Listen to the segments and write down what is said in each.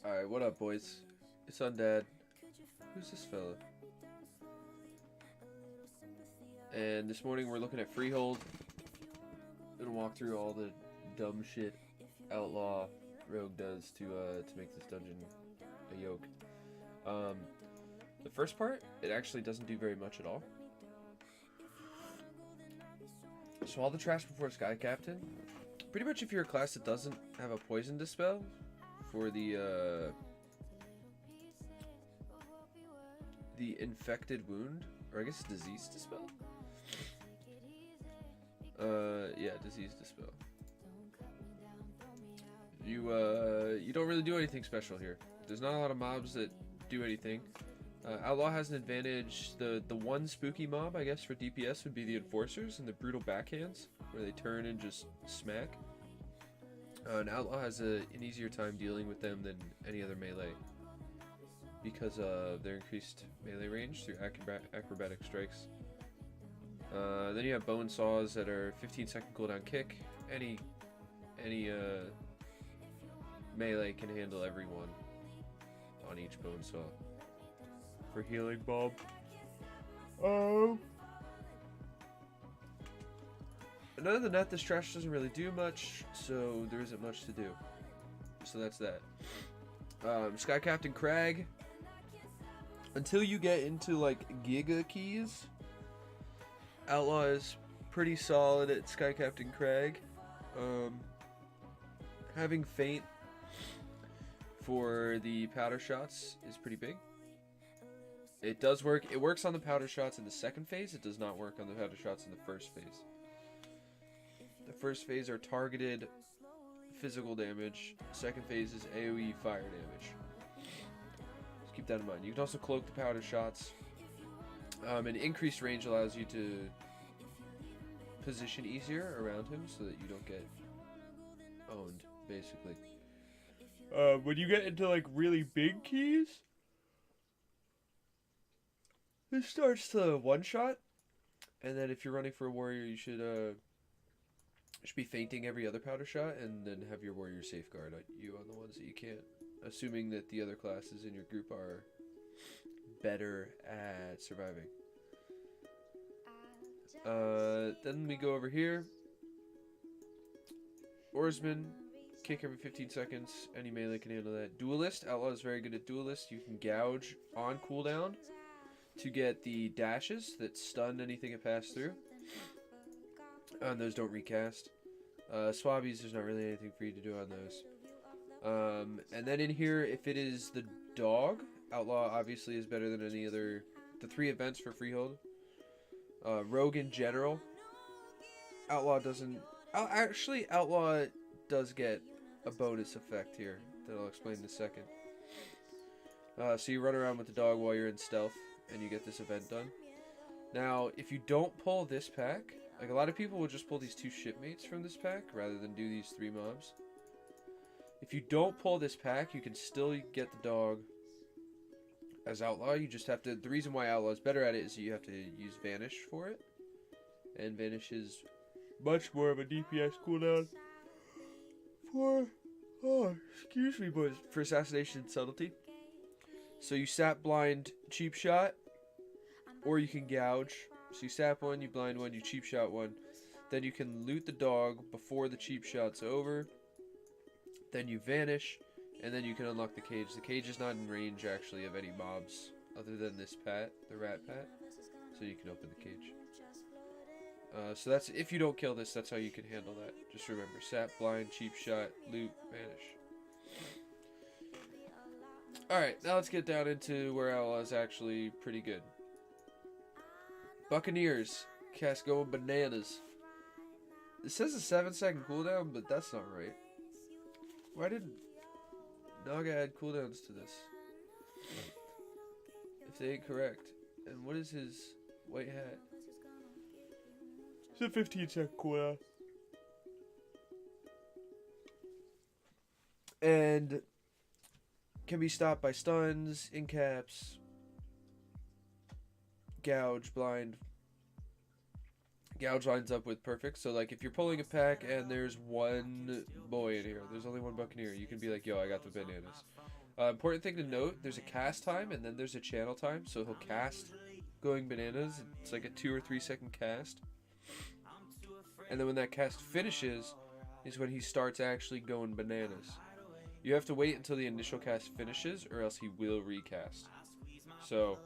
Alright, what up, boys? It's Undead. Who's this fella? And this morning we're looking at Freehold. Gonna walk through all the dumb shit Outlaw Rogue does to make this dungeon a yoke. The first part, it actually doesn't do very much at all. So all the trash before Sky Captain, pretty much if you're a class that doesn't have a poison dispel for the infected wound, or I guess disease dispel? Yeah, disease dispel. You don't really do anything special here. There's not a lot of mobs that do anything. Outlaw has an advantage. The one spooky mob, I guess, for DPS would be the Enforcers and the Brutal Backhands, where they turn and just smack. And Outlaw has an easier time dealing with them than any other melee, because of their increased melee range through acrobatic strikes. Then you have bone saws that are 15-second cooldown kick. Any melee can handle everyone on each bone saw. For healing bulb. And other than that, this trash doesn't really do much, so there isn't much to do. So that's that. Sky Captain Crag. Until you get into like Giga Keys, Outlaw is pretty solid at Sky Captain Crag. Having Feint for the powder shots is pretty big. It does work. It works on the powder shots in the second phase. It does not work on the powder shots in the first phase. The first phase are targeted physical damage. Second phase is AoE fire damage. Just keep that in mind. You can also cloak the powder shots. And increased range allows you to position easier around him so that you don't get owned, basically. When you get into like really big keys, it starts to one-shot, and then if you're running for a warrior, you should be feinting every other powder shot, and then have your warrior safeguard you on the ones that you can't, assuming that the other classes in your group are better at surviving. Then we go over here. Oarsman, kick every 15 seconds. Any melee can handle that. Duelist, Outlaw is very good at Duelist. You can gouge on cooldown to get the dashes that stun anything it passed through. And those don't recast. Swabbies, there's not really anything for you to do on those. And then in here, if it is the dog, Outlaw obviously is better than any other. The 3 events for Freehold. Rogue in general. Outlaw doesn't. Actually, Outlaw does get a bonus effect here that I'll explain in a second. So you run around with the dog while you're in stealth, and you get this event done. Now, if you don't pull this pack, like a lot of people will just pull these 2 shipmates from this pack rather than do these 3 mobs. If you don't pull this pack, you can still get the dog as Outlaw. You just have to. The reason why Outlaw is better at it is you have to use Vanish for it, and Vanish is much more of a DPS cooldown for. Oh, excuse me, boys. For assassination and subtlety. So you sap blind, cheap shot, or you can gouge. So you sap one, you blind one, you cheap shot one. Then you can loot the dog before the cheap shot's over. Then you vanish, and then you can unlock the cage. The cage is not in range, actually, of any mobs other than this pat, the rat pat. So you can open the cage. So that's, if you don't kill this, that's how you can handle that. Just remember, sap, blind, cheap shot, loot, vanish. Alright, now let's get down into where Outlaw is actually pretty good. Buccaneers. Cast going bananas. It says a 7-second cooldown, but that's not right. Why did Naga add cooldowns to this? If they ain't correct. And what is his white hat? It's a 15-second cooldown. And can be stopped by stuns, incaps, gouge, blind. Gouge lines up with perfect. So like if you're pulling a pack and there's one boy in here, there's only one buccaneer, you can be like, yo, I got the bananas. Important thing to note, there's a cast time and then there's a channel time. So he'll cast going bananas. It's like a 2 or 3 second cast. And then when that cast finishes is when he starts actually going bananas. You have to wait until the initial cast finishes or else he will recast. So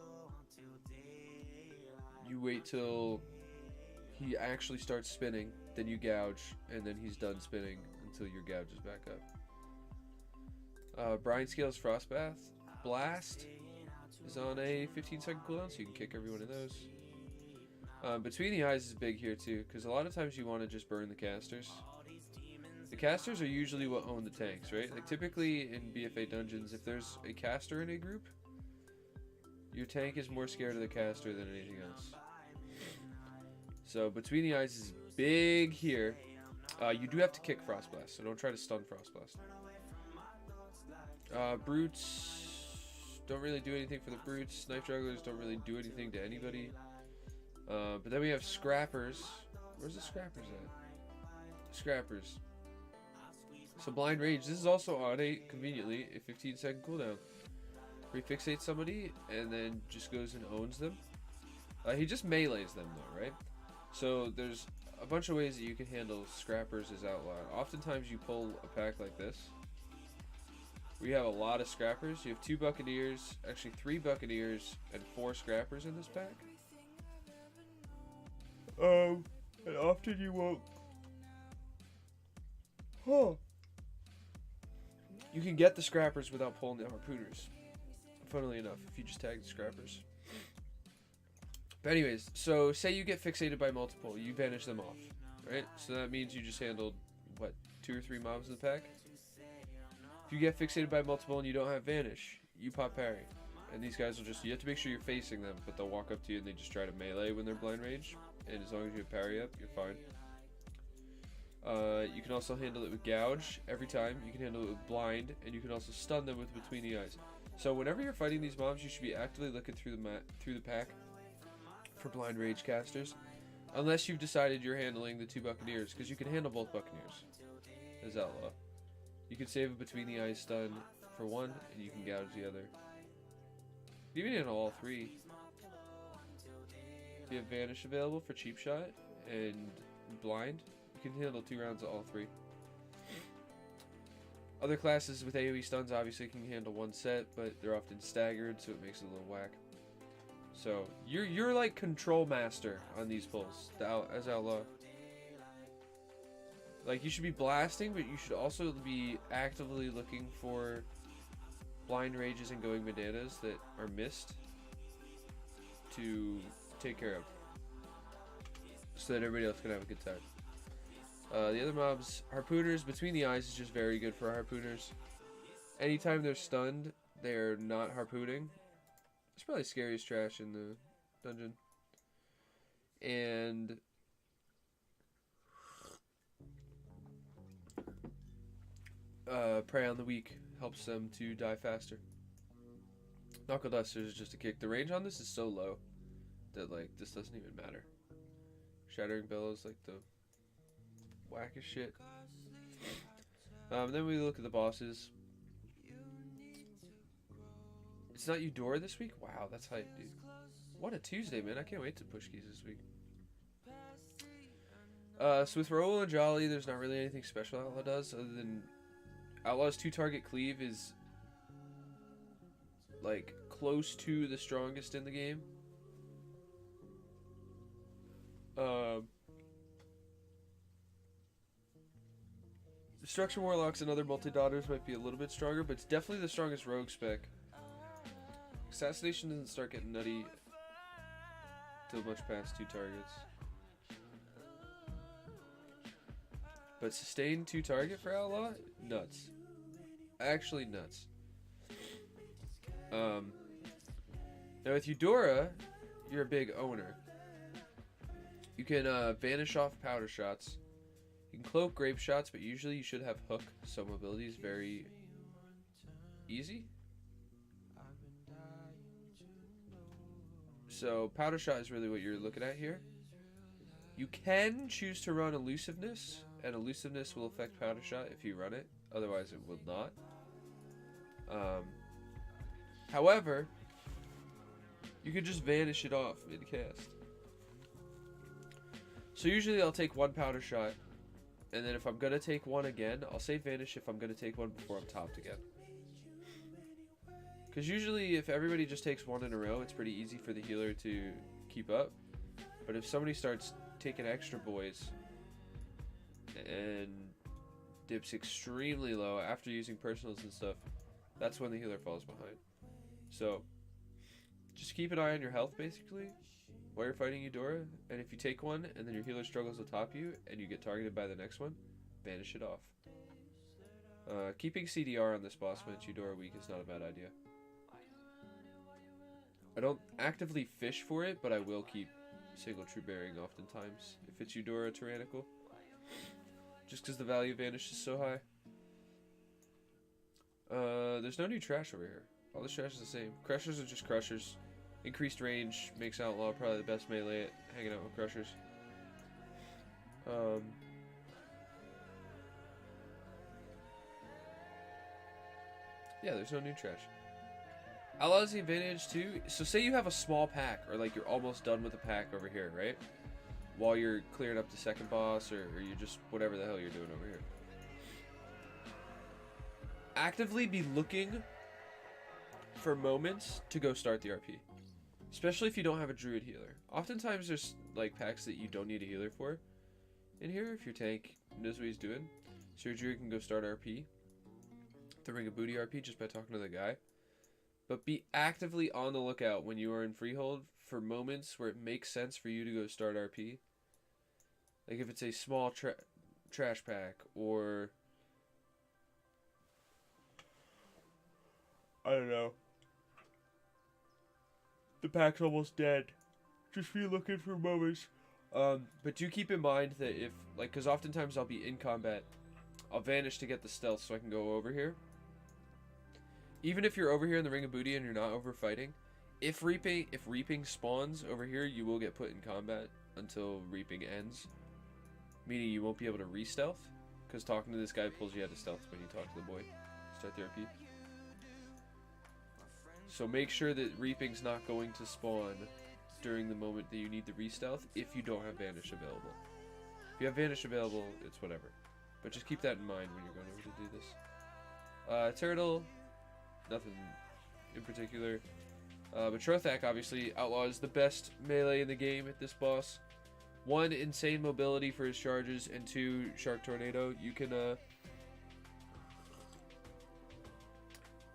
you wait till he actually starts spinning, then you gouge, and then he's done spinning until your gouge is back up. Brine Scales Frostbath Blast is on a 15-second cooldown, so you can kick every one of those. Between the Eyes is big here too, because a lot of times you want to just burn the casters. The casters are usually what own the tanks, right? Like typically in BFA dungeons, if there's a caster in a group, your tank is more scared of the caster than anything else. So Between the Eyes is big here. You do have to kick Frostblast, so don't try to stun Frostblast. Brutes don't really do anything for the brutes. Knife jugglers don't really do anything to anybody. But then we have scrappers. Where's the scrappers at? Scrappers. So blind rage. This is also on conveniently a 15-second cooldown. Refixates somebody and then just goes and owns them. He just melees them though, right? So there's a bunch of ways that you can handle scrappers as outlawed. Oftentimes you pull a pack like this. We have a lot of scrappers. You have 2 buccaneers, actually 3 buccaneers and 4 scrappers in this pack. And often you won't. Huh. You can get the scrappers without pulling the harpooners. Funnily enough, if you just tag the scrappers. But anyways, so say you get fixated by multiple, you vanish them off, right? So that means you just handled, what, 2 or 3 mobs in the pack? If you get fixated by multiple and you don't have vanish, you pop parry. And these guys will just, you have to make sure you're facing them, but they'll walk up to you and they just try to melee when they're blind rage. And as long as you have parry up, you're fine. You can also handle it with gouge every time. You can handle it with blind, and you can also stun them with Between the Eyes. So whenever you're fighting these mobs, you should be actively looking through the pack for blind rage casters, unless you've decided you're handling the 2 buccaneers, because you can handle both buccaneers as outlaw. You can save a Between the Eyes stun for one, and you can gouge the other. You can even handle all 3. If you have vanish available for cheap shot and blind, you can handle 2 rounds of all 3. Other classes with AoE stuns obviously can handle 1 set, but they're often staggered, so it makes it a little whack. So you're like control master on these pulls as outlaw. Like you should be blasting, but you should also be actively looking for blind rages and going bananas that are missed to take care of, so that everybody else can have a good time. The other mobs, harpooners, Between the Eyes is just very good for harpooners. Anytime they're stunned, they're not harpooning. It's probably scariest trash in the dungeon. And Prey on the Weak helps them to die faster. Knuckle Duster is just a kick. The range on this is so low that like this doesn't even matter. Shattering Bellows, like the wackest shit. Then we look at the bosses. It's not Eudora this week? Wow, that's hype, dude. What a Tuesday, man. I can't wait to push keys this week. So with Raoul and Jolly, there's not really anything special Outlaw does, other than Outlaw's 2-target cleave is like close to the strongest in the game. Destruction Warlocks and other multi-daughters might be a little bit stronger, but it's definitely the strongest rogue spec. Assassination doesn't start getting nutty till much past 2 targets. But sustained 2 target for Outlaw? Nuts. Actually nuts. Now with Eudora, you're a big owner. You can vanish off powder shots. You can cloak grape shots, but usually you should have hook, so mobility is very easy. So powder shot is really what you're looking at here. You can choose to run elusiveness, and elusiveness will affect powder shot if you run it. Otherwise, it will not. However, you can just vanish it off mid-cast. So usually I'll take one powder shot, and then if I'm going to take one again, I'll say vanish if I'm going to take one before I'm topped again. Because usually if everybody just takes one in a row, it's pretty easy for the healer to keep up. But if somebody starts taking extra boys and dips extremely low after using personals and stuff, that's when the healer falls behind. So just keep an eye on your health basically while you're fighting Eudora, and if you take one and then your healer struggles to top you and you get targeted by the next one, vanish it off. Keeping CDR on this boss when it's Eudora weak is not a bad idea. I don't actively fish for it, but I will keep single true bearing oftentimes if it's Eudora tyrannical, just because the value of vanish is so high. There's no new trash over here. All this trash is the same. Crushers are just crushers. Increased range makes Outlaw probably the best melee at hanging out with crushers. Yeah, there's no new trash. Outlaw has the advantage too. So say you have a small pack, or like you're almost done with a pack over here, right? While you're clearing up the second boss, or you're just whatever the hell you're doing over here. Actively be looking for moments to go start the RP. Especially if you don't have a druid healer. Oftentimes there's like packs that you don't need a healer for in here if your tank knows what he's doing. So your druid can go start RP. The Ring of Booty RP just by talking to the guy. But be actively on the lookout when you are in Freehold for moments where it makes sense for you to go start RP. Like if it's a small trash pack, or I don't know, the pack's almost dead. Just be looking for moments. But do keep in mind that if, like, because oftentimes I'll be in combat, I'll vanish to get the stealth so I can go over here. Even if you're over here in the Ring of Booty and you're not over fighting, if reaping spawns over here, you will get put in combat until reaping ends. Meaning you won't be able to re-stealth, because talking to this guy pulls you out of stealth when you talk to the boy. Start the RP. So make sure that reaping's not going to spawn during the moment that you need the re-stealth if you don't have vanish available. If you have vanish available, it's whatever. But just keep that in mind when you're going over to do this. Turtle, nothing in particular. But Trothak, obviously, Outlaw is the best melee in the game at this boss. 1, insane mobility for his charges, and 2, Shark Tornado. You can,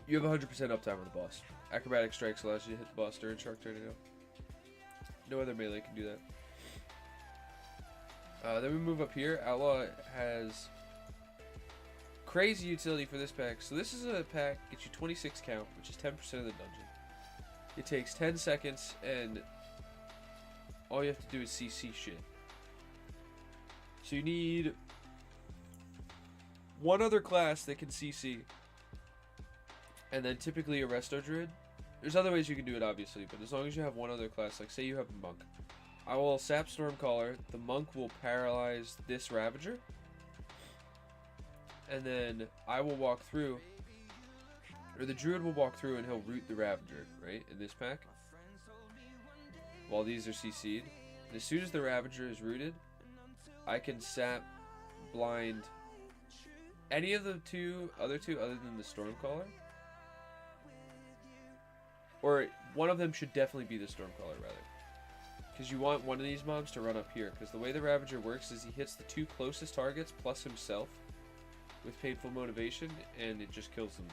you have 100% uptime on the boss. Acrobatic Strikes allows you to hit the boss during Shark Tornado. No other melee can do that. Then we move up here. Outlaw has crazy utility for this pack. So this is a pack gets you 26 count, which is 10% of the dungeon. It takes 10 seconds, and all you have to do is CC shit. So you need one other class that can CC, and then typically a Resto Druid. There's other ways you can do it, obviously, but as long as you have one other class, like say you have a Monk, I will sap Stormcaller, the Monk will paralyze this Ravager, and then I will walk through, or the Druid will walk through and he'll root the Ravager, right, in this pack, while these are CC'd. And as soon as the Ravager is rooted, I can sap blind any of the other two other than the Stormcaller. Or one of them should definitely be the Stormcaller, rather. Because you want one of these mobs to run up here. Because the way the Ravager works is he hits the 2 closest targets plus himself with Painful Motivation, and it just kills them.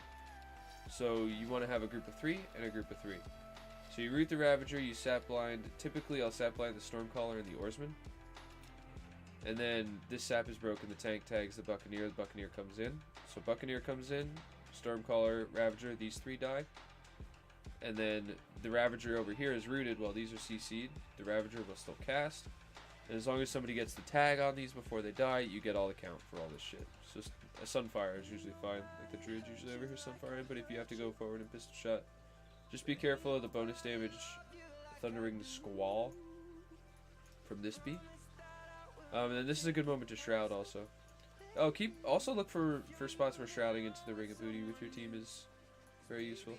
So you want to have a group of 3 and a group of 3. So you root the Ravager, you sap blind. Typically I'll sap blind the Stormcaller and the Oarsman. And then this sap is broken, the tank tags the Buccaneer comes in. So Buccaneer comes in, Stormcaller, Ravager, these 3 die. And then the Ravager over here is rooted while these are CC'd. The Ravager will still cast. And as long as somebody gets the tag on these before they die, you get all the count for all this shit. So a Sunfire is usually fine. Like the Druid's usually over here Sunfiring, but if you have to go forward and pistol shot, just be careful of the bonus damage Thundering the Squall from this beat. And then this is a good moment to Shroud also. Oh, also look for spots where shrouding into the Ring of Booty with your team is very useful.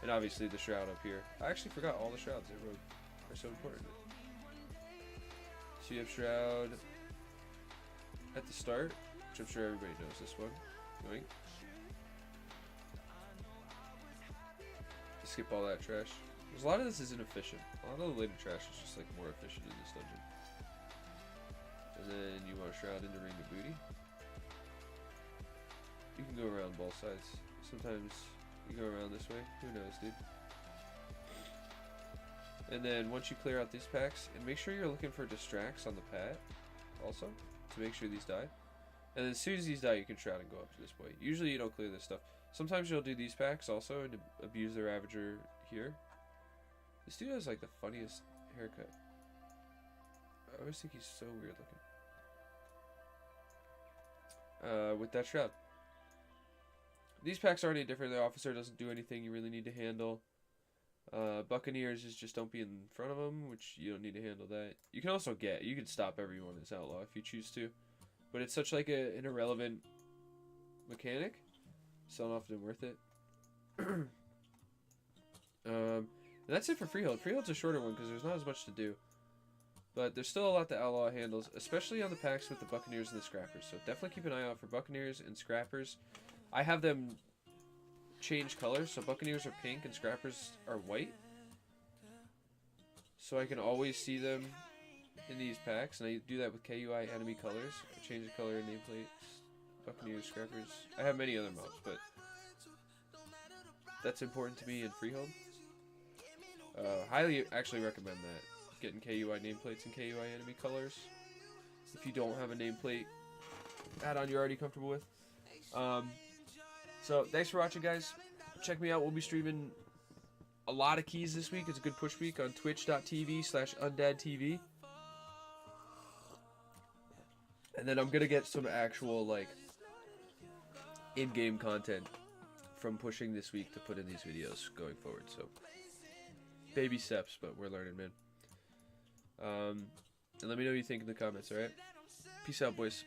And obviously the shroud up here. I actually forgot all the shrouds in Rogue are so important. So you have shroud at the start, which I'm sure everybody knows this one. Yoink. Skip all that trash. Because a lot of this is inefficient. A lot of the later trash is just like more efficient in this dungeon. And then you want shroud into ring of booty. You can go around both sides. Sometimes you go around this way. Who knows, dude? And then once you clear out these packs, and make sure you're looking for distracts on the pad also to make sure these die. And then as soon as these die, you can shroud and go up to this point. Usually you don't clear this stuff. Sometimes you'll do these packs also and abuse the Ravager here. This dude has like the funniest haircut. I always think he's so weird looking. With that shroud. These packs aren't any different. The officer doesn't do anything you really need to handle. Buccaneers is just don't be in front of them, which you don't need to handle that. You can also you can stop everyone as Outlaw if you choose to. But it's such like an irrelevant mechanic. It's not often worth it. And that's it for Freehold. Freehold's a shorter one because there's not as much to do. But there's still a lot that Outlaw handles, especially on the packs with the Buccaneers and the Scrappers. So definitely keep an eye out for Buccaneers and Scrappers. I have them change colors, so Buccaneers are pink and Scrappers are white. So I can always see them in these packs, and I do that with KUI enemy colors. I change the color of nameplates, Buccaneers, Scrappers. I have many other mobs, but that's important to me in Freehold. Highly actually recommend that. Getting KUI nameplates and KUI enemy colors. If you don't have a nameplate add-on you're already comfortable with. So thanks for watching, guys. Check me out. We'll be streaming a lot of keys this week. It's a good push week on twitch.tv/undeadtv. And then I'm going to get some actual like in-game content from pushing this week to put in these videos going forward. So baby steps, but we're learning, man. And let me know what you think in the comments, alright? Peace out, boys.